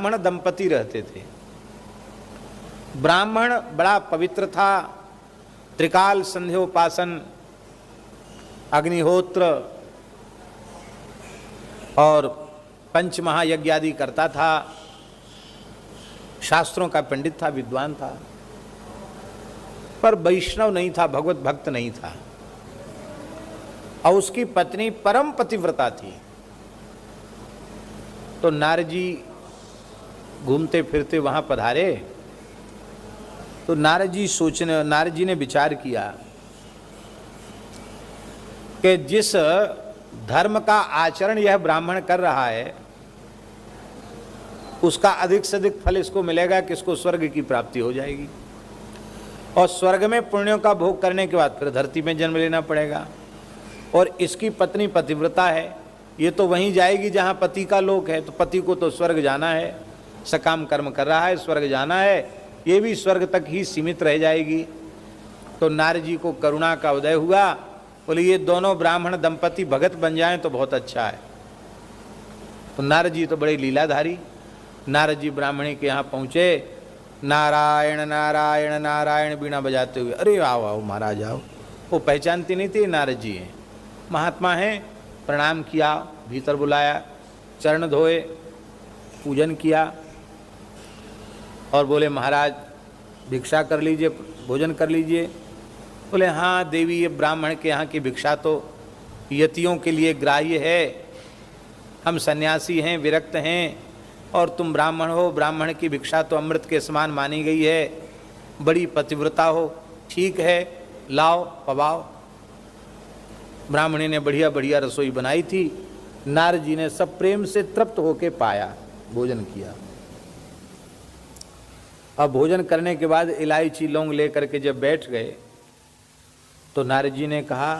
ब्राह्मण दंपति रहते थे। ब्राह्मण बड़ा पवित्र था, त्रिकाल संध्योपासन, अग्निहोत्र और पंच महायज्ञ आदि करता था, शास्त्रों का पंडित था, विद्वान था, पर वैष्णव नहीं था, भगवत भक्त नहीं था। और उसकी पत्नी परम पतिव्रता थी। तो नारद जी घूमते फिरते वहां पधारे। तो नारद जी ने विचार किया कि जिस धर्म का आचरण यह ब्राह्मण कर रहा है उसका अधिक से अधिक फल इसको मिलेगा कि इसको स्वर्ग की प्राप्ति हो जाएगी, और स्वर्ग में पुण्यों का भोग करने के बाद फिर धरती में जन्म लेना पड़ेगा। और इसकी पत्नी पतिव्रता है, ये तो वहीं जाएगी जहाँ पति का लोक है, तो पति को तो स्वर्ग जाना है, सकाम कर्म कर रहा है, स्वर्ग जाना है, ये भी स्वर्ग तक ही सीमित रह जाएगी। तो नारद जी को करुणा का उदय हुआ, बोले ये दोनों ब्राह्मण दंपति भगत बन जाएं तो बहुत अच्छा है। तो नारद जी तो बड़े लीलाधारी, नारद जी ब्राह्मणी के यहाँ पहुँचे, नारायण नारायण नारायण बीणा बजाते हुए, अरे आओ आओ महाराज आओ। वो पहचानती नहीं थी नारद जी हैं, महात्मा हैं। प्रणाम किया, भीतर बुलाया, चरण धोए, पूजन किया और बोले महाराज भिक्षा कर लीजिए, भोजन कर लीजिए। बोले हाँ देवी, ये ब्राह्मण के यहाँ की भिक्षा तो यतियों के लिए ग्राह्य है, हम सन्यासी हैं, विरक्त हैं, और तुम ब्राह्मण हो, ब्राह्मण की भिक्षा तो अमृत के समान मानी गई है, बड़ी पतिव्रता हो, ठीक है लाओ पवाओ। ब्राह्मणी ने बढ़िया बढ़िया रसोई बनाई थी, नारद जी ने सब प्रेम से तृप्त होके पाया, भोजन किया। अब भोजन करने के बाद इलायची लौंग लेकर के जब बैठ गए तो नारद जी ने कहा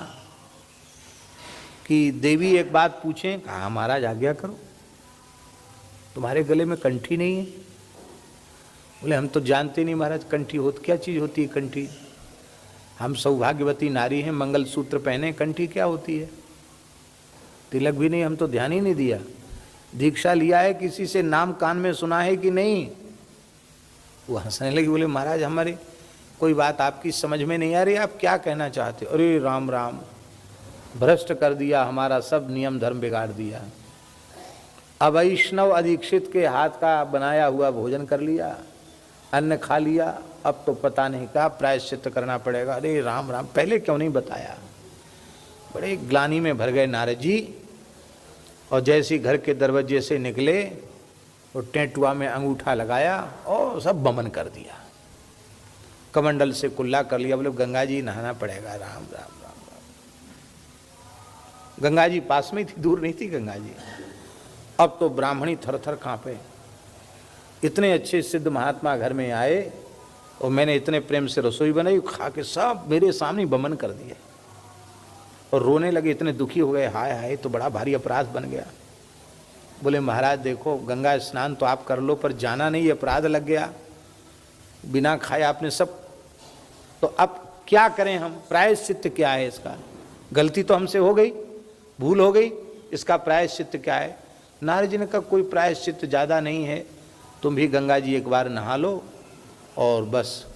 कि देवी एक बात पूछें। कहा महाराज आज्ञा करो। तुम्हारे गले में कंठी नहीं है? बोले हम तो जानते नहीं महाराज कंठी क्या चीज़ होती है कंठी, हम सौभाग्यवती नारी हैं, मंगलसूत्र पहने, कंठी क्या होती है, तिलक भी नहीं, हम तो ध्यान ही नहीं दिया। दीक्षा लिया है किसी से, नाम कान में सुना है कि नहीं? वो हंसने लगी, बोले महाराज हमारी कोई बात आपकी समझ में नहीं आ रही, आप क्या कहना चाहते? अरे राम राम, भ्रष्ट कर दिया, हमारा सब नियम धर्म बिगाड़ दिया। अवैष्णव अधीक्षित के हाथ का बनाया हुआ भोजन कर लिया, अन्न खा लिया, अब तो पता नहीं क्या प्रायश्चित करना पड़ेगा। अरे राम राम, पहले क्यों नहीं बताया? बड़े ग्लानि में भर गए नारद जी, और जैसे घर के दरवाजे से निकले तो टेंटुआ में अंगूठा लगाया और सब बमन कर दिया, कमंडल से कुल्ला कर लिया। बोले गंगा जी नहाना पड़ेगा। राम राम राम राम। गंगा जी पास में थी, दूर नहीं थी गंगा जी। अब तो ब्राह्मणी थर थर कांपे, इतने अच्छे सिद्ध महात्मा घर में आए और मैंने इतने प्रेम से रसोई बनाई, खा के सब मेरे सामने बमन कर दिया और रोने लगे, इतने दुखी हो गए, हाय हाय तो बड़ा भारी अपराध बन गया। बोले महाराज देखो, गंगा स्नान तो आप कर लो, पर जाना नहीं, अपराध लग गया, बिना खाए आपने सब, तो अब क्या करें हम? प्रायश्चित क्या है इसका? गलती तो हमसे हो गई, भूल हो गई, इसका प्रायश्चित क्या है? नारद जी ने कहा कोई प्रायश्चित ज़्यादा नहीं है, तुम भी गंगा जी एक बार नहा लो और बस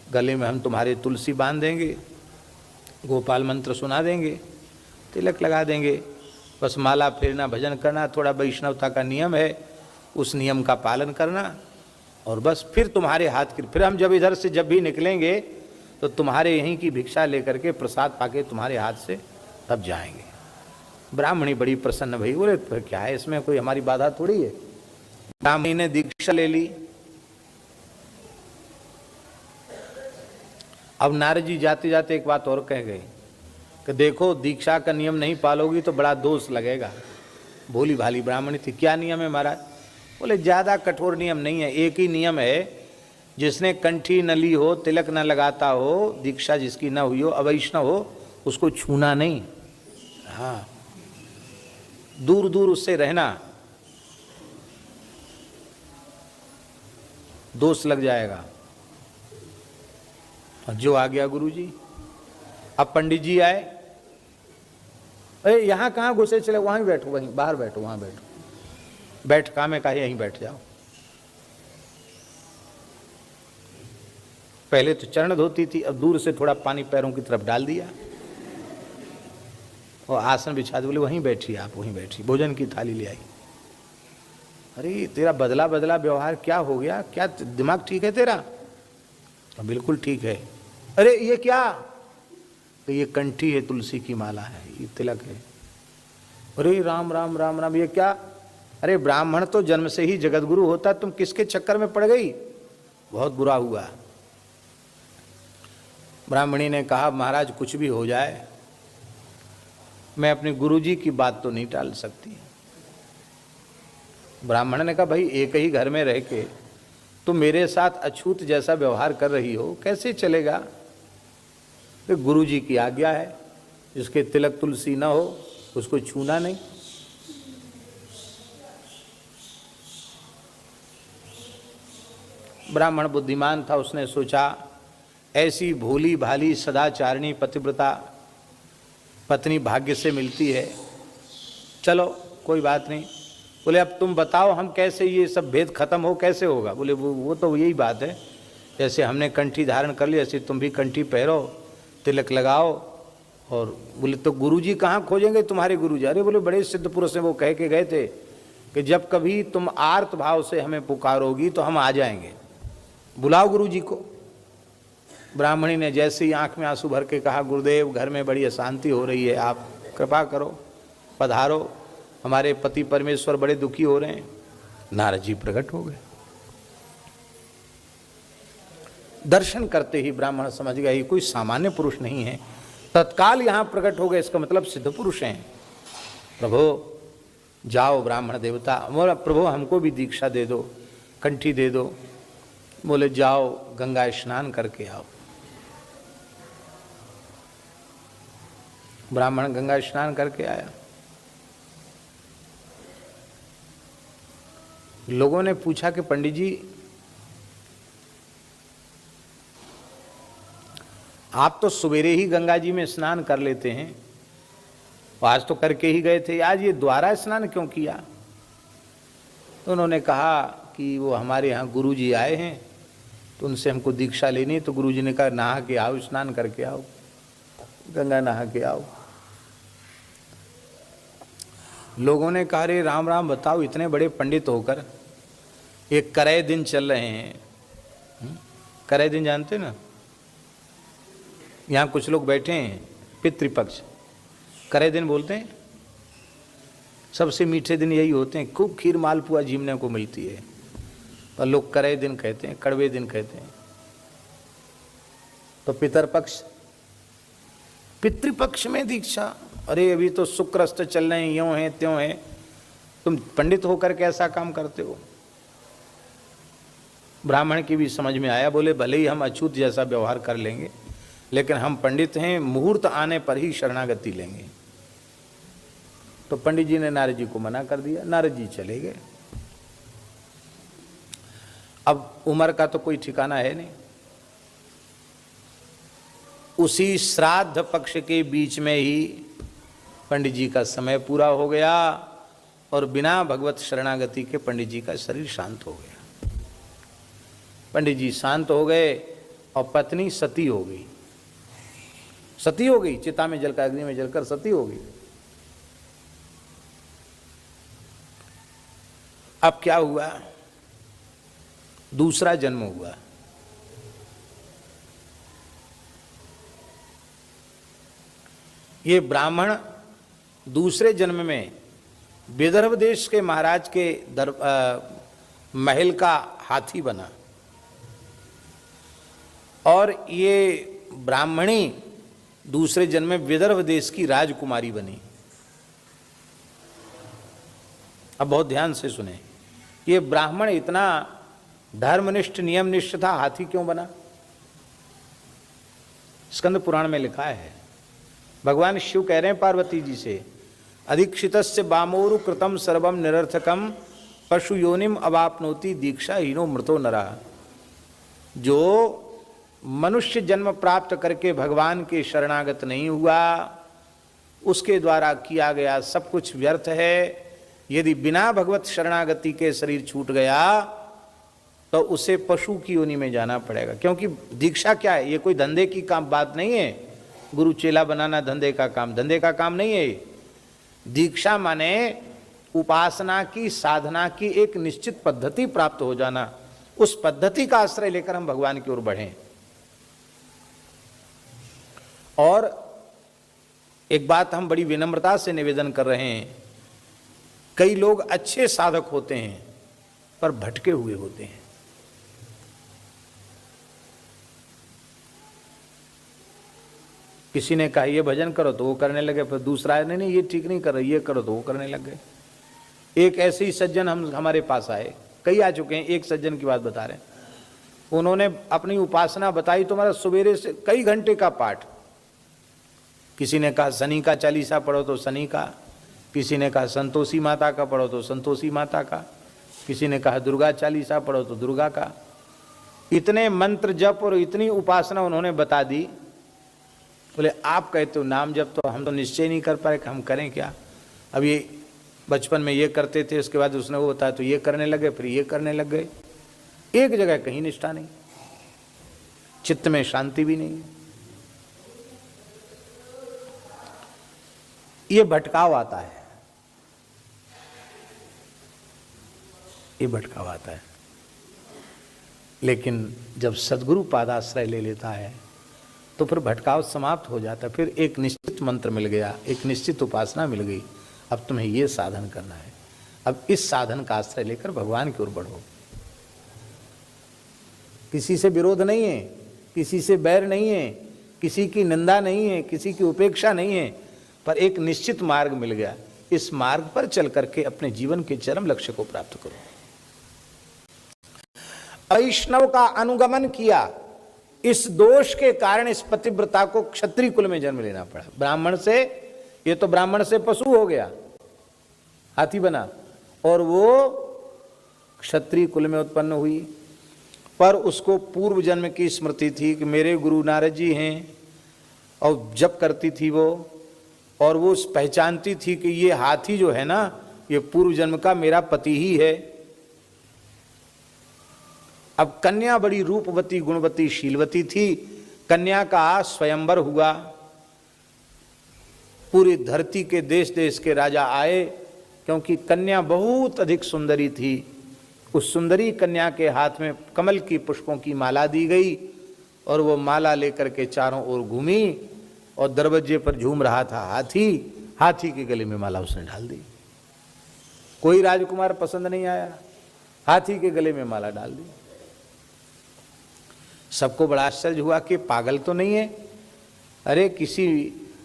गले में हम तुम्हारे तुलसी बांध देंगे, गोपाल मंत्र सुना देंगे, तिलक लगा देंगे, बस माला फेरना, भजन करना, थोड़ा वैष्णवता का नियम है, उस नियम का पालन करना, और बस फिर तुम्हारे हाथ की, फिर हम जब इधर से जब भी निकलेंगे तो तुम्हारे यहीं की भिक्षा लेकर के प्रसाद पाके तुम्हारे हाथ से तब जाएंगे। ब्राह्मणी बड़ी प्रसन्न भई, बोले फिर क्या है इसमें, कोई हमारी बाधा थोड़ी है। ब्राह्मणी ने दीक्षा ले ली। अब नारद जी जाते जाते एक बात और कह गए कि देखो दीक्षा का नियम नहीं पालोगी तो बड़ा दोष लगेगा। भोली भाली ब्राह्मणी थी, क्या नियम है महाराज? बोले ज़्यादा कठोर नियम नहीं है, एक ही नियम है, जिसने कंठी न ली हो, तिलक न लगाता हो, दीक्षा जिसकी न हुई हो, अवैष्णव हो, उसको छूना नहीं। हाँ, दूर दूर उससे रहना, दोष लग जाएगा। जो आ गया गुरुजी। अब पंडित जी आए, अरे यहाँ कहाँ घुसे चले, वहीं बैठो, वहीं बाहर बैठो, वहाँ बैठो, बैठका में कहा यहीं बैठ जाओ। पहले तो चरण धोती थी, अब दूर से थोड़ा पानी पैरों की तरफ डाल दिया और आसन बिछा दे, बोले वहीं बैठिए आप, वहीं बैठिए, भोजन की थाली ले आई। अरे तेरा बदला बदला व्यवहार क्या हो गया, क्या दिमाग ठीक है तेरा? बिल्कुल ठीक है। अरे ये क्या? तो ये कंठी है, तुलसी की माला है, ये तिलक है। अरे राम राम राम राम, ये क्या? अरे ब्राह्मण तो जन्म से ही जगतगुरु होता, तुम किसके चक्कर में पड़ गई? बहुत बुरा हुआ। ब्राह्मणी ने कहा महाराज कुछ भी हो जाए, मैं अपने गुरुजी की बात तो नहीं टाल सकती। ब्राह्मण ने कहा भाई एक ही घर में रह के तुम मेरे साथ अछूत जैसा व्यवहार कर रही हो, कैसे चलेगा? तो गुरुजी की आज्ञा है, जिसके तिलक तुलसी ना हो उसको छूना नहीं। ब्राह्मण बुद्धिमान था, उसने सोचा ऐसी भोली भाली सदाचारिणी पतिव्रता पत्नी भाग्य से मिलती है, चलो कोई बात नहीं। बोले अब तुम बताओ हम कैसे ये सब भेद खत्म हो, कैसे होगा? बोले वो तो यही बात है, जैसे हमने कंठी धारण कर ली ऐसे तुम भी कंठी पहरो, तिलक लगाओ। और बोले तो गुरुजी कहाँ खोजेंगे तुम्हारे गुरुजी? अरे बोले बड़े सिद्ध पुरुष हैं, वो कह के गए थे कि जब कभी तुम आर्त भाव से हमें पुकारोगी तो हम आ जाएंगे, बुलाओ गुरुजी को। ब्राह्मणी ने जैसे ही आंख में आंसू भर के कहा गुरुदेव घर में बड़ी अशांति हो रही है, आप कृपा करो, पधारो, हमारे पति परमेश्वर बड़े दुखी हो रहे हैं। नारद जी प्रकट हो गए। दर्शन करते ही ब्राह्मण समझ गया ये कोई सामान्य पुरुष नहीं है, तत्काल यहां प्रकट हो गए, इसका मतलब सिद्ध पुरुष हैं। प्रभु जाओ ब्राह्मण देवता, बोला प्रभु हमको भी दीक्षा दे दो, कंठी दे दो। बोले जाओ गंगा स्नान करके आओ। ब्राह्मण गंगा स्नान करके आया। लोगों ने पूछा कि पंडित जी आप तो सवेरे ही गंगा जी में स्नान कर लेते हैं, आज तो करके ही गए थे, आज ये द्वारा स्नान क्यों किया? तो उन्होंने कहा कि वो हमारे यहाँ गुरुजी आए हैं तो उनसे हमको दीक्षा लेनी है, तो गुरुजी ने कहा नहा के आओ, स्नान करके आओ, गंगा नहा के आओ। लोगों ने कहा रे राम राम बताओ, इतने बड़े पंडित होकर एक करे दिन चल रहे हैं। करे दिन जानते ना, यहाँ कुछ लोग बैठे हैं, पितृपक्ष करे दिन बोलते हैं, सबसे मीठे दिन यही होते हैं, खूब खीर मालपुआ जीमने को मिलती है, और लोग करे दिन कहते हैं, कड़वे दिन कहते हैं। तो पितरपक्ष, पितृपक्ष में दीक्षा, अरे अभी तो शुक्रस्त चल रहे हैं, यूं है त्यों है, तुम पंडित होकर कैसा काम करते हो? ब्राह्मण की भी समझ में आया, बोले भले ही हम अछूत जैसा व्यवहार कर लेंगे, लेकिन हम पंडित हैं, मुहूर्त आने पर ही शरणागति लेंगे। तो पंडित जी ने नारद जी को मना कर दिया, नारद जी चले गए। अब उम्र का तो कोई ठिकाना है नहीं, उसी श्राद्ध पक्ष के बीच में ही पंडित जी का समय पूरा हो गया और बिना भगवत शरणागति के पंडित जी का शरीर शांत हो गया। पंडित जी शांत हो गए और पत्नी सती हो गई, सती हो गई, चिता में जलकर, अग्नि में जलकर सती हो गई। अब क्या हुआ? दूसरा जन्म हुआ। ये ब्राह्मण दूसरे जन्म में विदर्भ देश के महाराज के महल का हाथी बना, और ये ब्राह्मणी दूसरे जन्म में विदर्भ देश की राजकुमारी बनी। अब बहुत ध्यान से सुने, ये ब्राह्मण इतना धर्मनिष्ठ नियमनिष्ठ था, हाथी क्यों बना? स्कंद पुराण में लिखा है, भगवान शिव कह रहे हैं पार्वती जी से, अधिक्षितस्य बामोरु कृतम सर्वम निरर्थकम पशु योनिम अवापनोति दीक्षा हीनो मृतो नरा। जो मनुष्य जन्म प्राप्त करके भगवान के शरणागत नहीं हुआ, उसके द्वारा किया गया सब कुछ व्यर्थ है। यदि बिना भगवत शरणागति के शरीर छूट गया तो उसे पशु की योनि में जाना पड़ेगा। क्योंकि दीक्षा क्या है, ये कोई धंधे की काम बात नहीं है। गुरु चेला बनाना धंधे का काम नहीं है। दीक्षा माने उपासना की, साधना की एक निश्चित पद्धति प्राप्त हो जाना, उस पद्धति का आश्रय लेकर हम भगवान की ओर बढ़ें। और एक बात हम बड़ी विनम्रता से निवेदन कर रहे हैं, कई लोग अच्छे साधक होते हैं पर भटके हुए होते हैं। किसी ने कहा ये भजन करो तो वो करने लगे, फिर दूसरा है नहीं ये ठीक नहीं कर रहे, ये करो तो वो करने लग गए। एक ऐसे ही सज्जन हमारे पास आए, कई आ चुके हैं, एक सज्जन की बात बता रहे हैं। उन्होंने अपनी उपासना बताई तो हमारा सवेरे से कई घंटे का पाठ। किसी ने कहा शनि का चालीसा पढ़ो तो शनि का, किसी ने कहा संतोषी माता का पढ़ो तो संतोषी माता का, किसी ने कहा दुर्गा चालीसा पढ़ो तो दुर्गा का। इतने मंत्र जप और इतनी उपासना उन्होंने बता दी। बोले आप कहते हो नाम जप, तो हम तो निश्चय नहीं कर पाए कि हम करें क्या। अब ये बचपन में ये करते थे, उसके बाद उसने वो बताया तो ये करने लगे, फिर ये करने लग गए। एक जगह कहीं निष्ठा नहीं, चित्त में शांति भी नहीं। ये भटकाव आता है, ये भटकाव आता है। लेकिन जब सद्गुरु पादाश्रय ले लेता है तो फिर भटकाव समाप्त हो जाता है। फिर एक निश्चित मंत्र मिल गया, एक निश्चित उपासना मिल गई, अब तुम्हें ये साधन करना है। अब इस साधन का आश्रय लेकर भगवान की ओर बढ़ो। किसी से विरोध नहीं है, किसी से बैर नहीं है, किसी की निंदा नहीं है, किसी की उपेक्षा नहीं है, पर एक निश्चित मार्ग मिल गया। इस मार्ग पर चल करके अपने जीवन के चरम लक्ष्य को प्राप्त करो। वैष्णव का अनुगमन किया, इस दोष के कारण इस पतिव्रता को क्षत्रिय कुल में जन्म लेना पड़ा। ब्राह्मण से, ये तो ब्राह्मण से पशु हो गया, हाथी बना, और वो क्षत्रिय कुल में उत्पन्न हुई। पर उसको पूर्व जन्म की स्मृति थी कि मेरे गुरु नारद जी हैं, और जप करती थी वो, और वो पहचानती थी कि ये हाथी जो है ना, ये पूर्व जन्म का मेरा पति ही है। अब कन्या बड़ी रूपवती, गुणवती, शीलवती थी। कन्या का स्वयंवर हुआ, पूरी धरती के देश देश के राजा आए, क्योंकि कन्या बहुत अधिक सुंदरी थी। उस सुंदरी कन्या के हाथ में कमल की पुष्पों की माला दी गई, और वो माला लेकर के चारों ओर घूमी, और दरवाजे पर झूम रहा था हाथी, हाथी के गले में माला उसने डाल दी। कोई राजकुमार पसंद नहीं आया, हाथी के गले में माला डाल दी। सबको बड़ा आश्चर्य हुआ कि पागल तो नहीं है, अरे किसी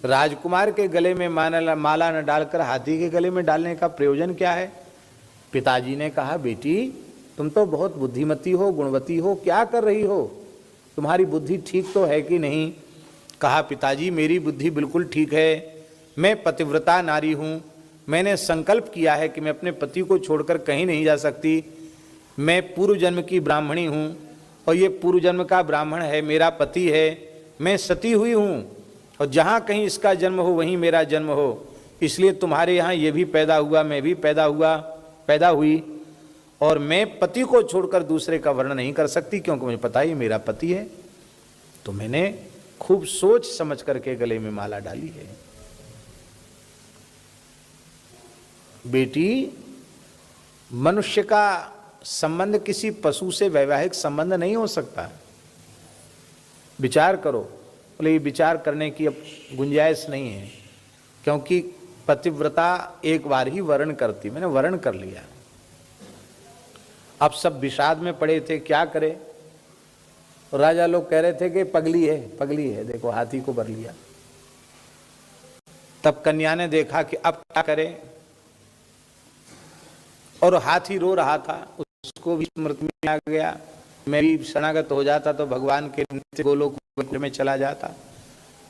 राजकुमार के गले में माला न डालकर हाथी के गले में डालने का प्रयोजन क्या है। पिताजी ने कहा बेटी तुम तो बहुत बुद्धिमती हो, गुणवती हो, क्या कर रही हो, तुम्हारी बुद्धि ठीक तो है कि नहीं। कहा पिताजी मेरी बुद्धि बिल्कुल ठीक है, मैं पतिव्रता नारी हूँ, मैंने संकल्प किया है कि मैं अपने पति को छोड़कर कहीं नहीं जा सकती। मैं पूर्व जन्म की ब्राह्मणी हूँ, और ये पूर्व जन्म का ब्राह्मण है, मेरा पति है। मैं सती हुई हूँ, और जहाँ कहीं इसका जन्म हो वहीं मेरा जन्म हो, इसलिए तुम्हारे यहाँ ये भी पैदा हुआ, मैं भी पैदा हुई, और मैं पति को छोड़कर दूसरे का वर्ण नहीं कर सकती, क्योंकि मुझे पता ही मेरा पति है। तो मैंने खूब सोच समझ करके गले में माला डाली है। बेटी मनुष्य का संबंध किसी पशु से वैवाहिक संबंध नहीं हो सकता, विचार करो। बोले ये विचार करने की अब गुंजाइश नहीं है, क्योंकि पतिव्रता एक बार ही वर्ण करती, मैंने वर्ण कर लिया। अब सब विषाद में पड़े थे, क्या करे। राजा लोग कह रहे थे कि पगली है, देखो हाथी को बर लिया। तब कन्या ने देखा कि अब क्या करे, और हाथी रो रहा था, उसको भी स्मृति में आ गया, मैं भी शरणागत हो जाता तो भगवान के नित्य गोलोक में चला जाता।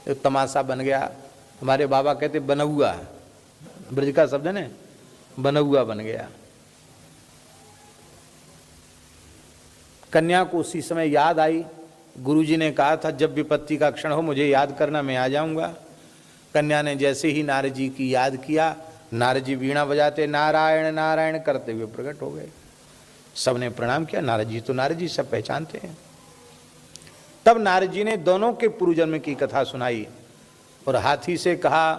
एक तमाशा बन गया। हमारे बाबा कहते बनौआ, ब्रज का शब्द है ना, बनौआ बन गया। कन्या को उसी समय याद आई, गुरुजी ने कहा था जब विपत्ति का क्षण हो मुझे याद करना, मैं आ जाऊंगा। कन्या ने जैसे ही नारद जी की याद किया, नारद जी वीणा बजाते नारायण नारायण करते हुए प्रकट हो गए। सबने प्रणाम किया। नारद जी सब पहचानते हैं। तब नारद जी ने दोनों के पूर्व जन्म की कथा सुनाई और हाथी से कहा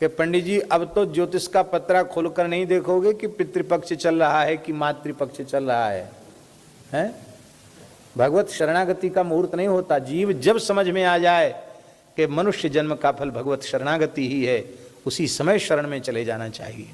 कि पंडित जी अब तो ज्योतिष का पत्रा खोलकर नहीं देखोगे कि पितृपक्ष चल रहा है कि मातृपक्ष चल रहा है, हैं? भगवत शरणागति का मुहूर्त नहीं होता। जीव जब समझ में आ जाए कि मनुष्य जन्म का फल भगवत शरणागति ही है, उसी समय शरण में चले जाना चाहिए।